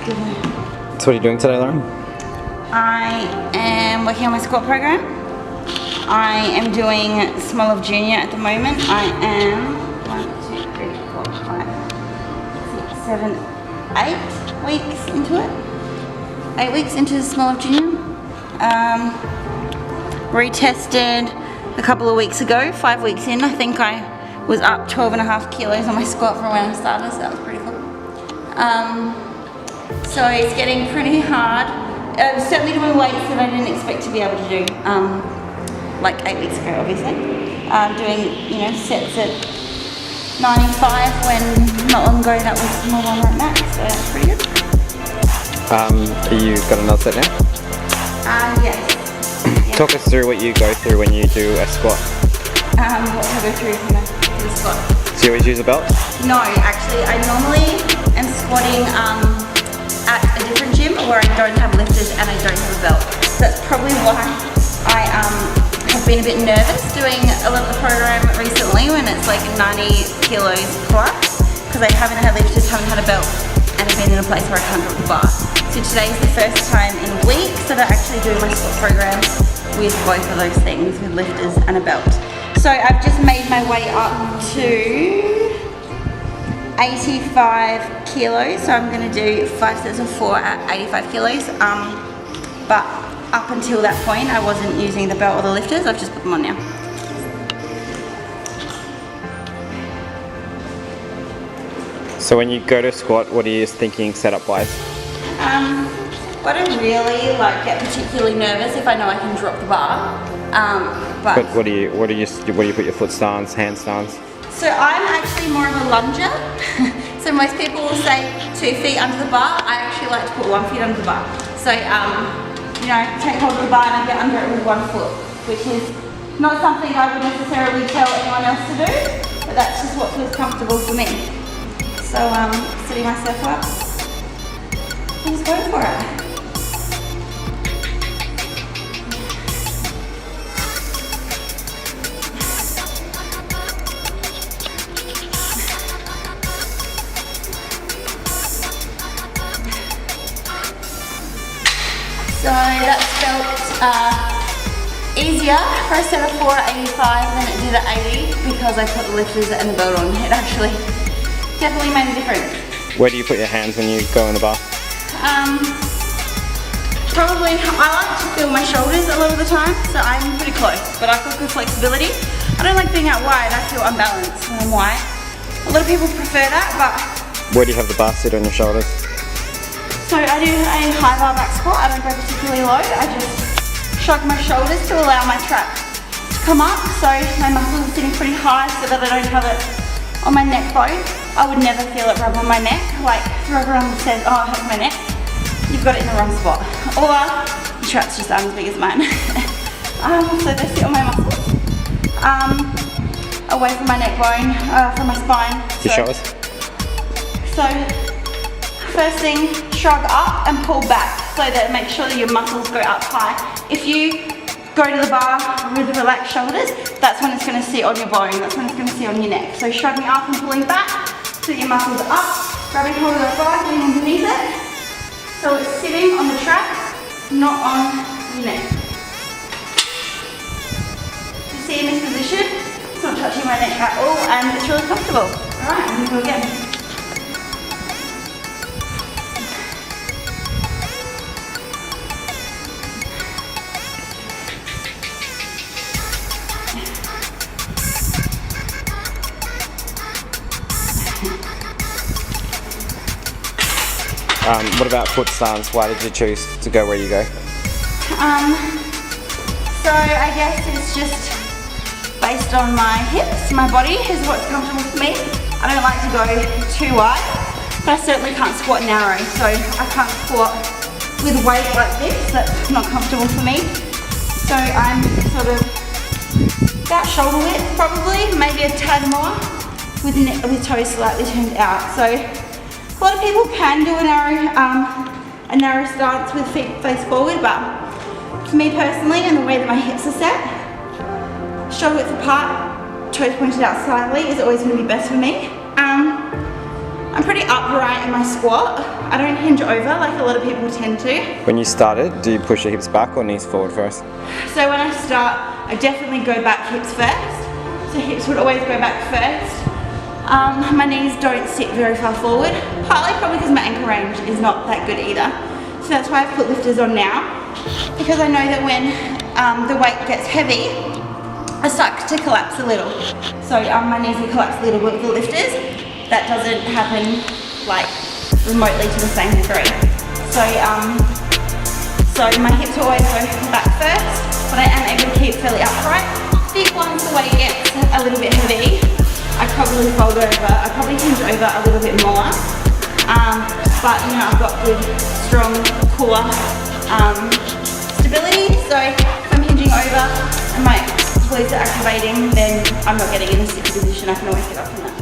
So what are you doing today, Lauren? I am working on my squat program. I am doing Small of Junior at the moment. I am 8 weeks into it. 8 weeks into Small of Junior. Retested a couple of weeks ago, 5 weeks in. I think I was up 12.5 kilos on my squat from when I started, so that was pretty cool. So it's getting pretty hard. I'm certainly doing weights that I didn't expect to be able to do, like 8 weeks ago, obviously. Doing, you know, sets at 95 when not long ago that was more on like that, so that's pretty good. You got another set now? Yes. Talk us through what you go through when you do a squat. What do I go through when I do a squat? So you always use a belt? No, actually, I normally am squatting at a different gym where I don't have lifters and I don't have a belt. So that's probably why I have been a bit nervous doing a lot of the program recently when it's like 90 kilos plus, because I haven't had lifters, haven't had a belt, and I've been in a place where I can't drop the bar. So today's the first time in weeks that I actually do my squat program with both of those things, with lifters and a belt. So I've just made my way up to 85 kilos, so I'm going to do 5 sets of 4 at 85 kilos. But up until that point I wasn't using the belt or the lifters, I've just put them on now. So when you go to squat, what are you thinking setup wise? I don't really like get particularly nervous if I know I can drop the bar. But what do you put your foot stance, hand stance? So I'm actually more of a lunger. So most people will say 2 feet under the bar. I actually like to put 1 foot under the bar. So you know, take hold of the bar and I get under it with 1 foot, which is not something I would necessarily tell anyone else to do, but that's just what feels comfortable for me. So setting myself up, I'm just going for it. So that's felt easier for a set of 4 at 85 than it did at 80 because I put the lifters and the belt on. It actually definitely made a difference. Where do you put your hands when you go in the bar? Probably, I like to feel my shoulders a lot of the time, so I'm pretty close, but I've got good flexibility. I don't like being out wide, I feel unbalanced when I'm wide. A lot of people prefer that, but... Where do you have the bar sit on your shoulders? So I do a high bar back squat, I don't go particularly low, I just shrug my shoulders to allow my trap to come up, so my muscles are sitting pretty high so that I don't have it on my neck bone. I would never feel it rub on my neck, like for everyone who says, oh it hurts my neck, you've got it in the wrong spot. Or your traps just aren't as big as mine. So they sit on my muscles, away from my neck bone, from my spine. Your shoulders? So first thing, shrug up and pull back so that make sure that your muscles go up high. If you go to the bar with relaxed shoulders, that's when it's going to sit on your bone, that's when it's going to sit on your neck. So shrugging up and pulling back so your muscles are up, grabbing hold of the bar, getting underneath it. So it's sitting on the traps, not on your neck. You see in this position, it's not touching my neck at all and it's really comfortable. Alright, I'm going to go again. What about foot stance? Why did you choose to go where you go? So I guess it's just based on my hips, my body is what's comfortable for me. I don't like to go too wide, but I certainly can't squat narrow, so I can't squat with weight like this, that's not comfortable for me. So I'm sort of about shoulder width probably, maybe a tad more, with toes slightly turned out. So a lot of people can do a narrow stance with feet face forward, but for me personally, and the way that my hips are set, shoulder width apart, toes pointed out slightly is always going to be best for me. I'm pretty upright in my squat. I don't hinge over like a lot of people tend to. When you started, do you push your hips back or knees forward first? So when I start, I definitely go back hips first. So hips would always go back first. My knees don't sit very far forward, partly probably because my ankle range is not that good either. So that's why I've put lifters on now, because I know that when the weight gets heavy, I start to collapse a little. So my knees will collapse a little bit with the lifters. That doesn't happen like remotely to the same degree. So my hips will always go back first, but I am able to keep fairly upright. I think once the weight gets a little bit heavy, I probably fold over, I probably hinge over a little bit more. But you know, I've got good, strong core stability, so if I'm hinging over and my glutes are activating, then I'm not getting in a sticky position. I can always get up from that.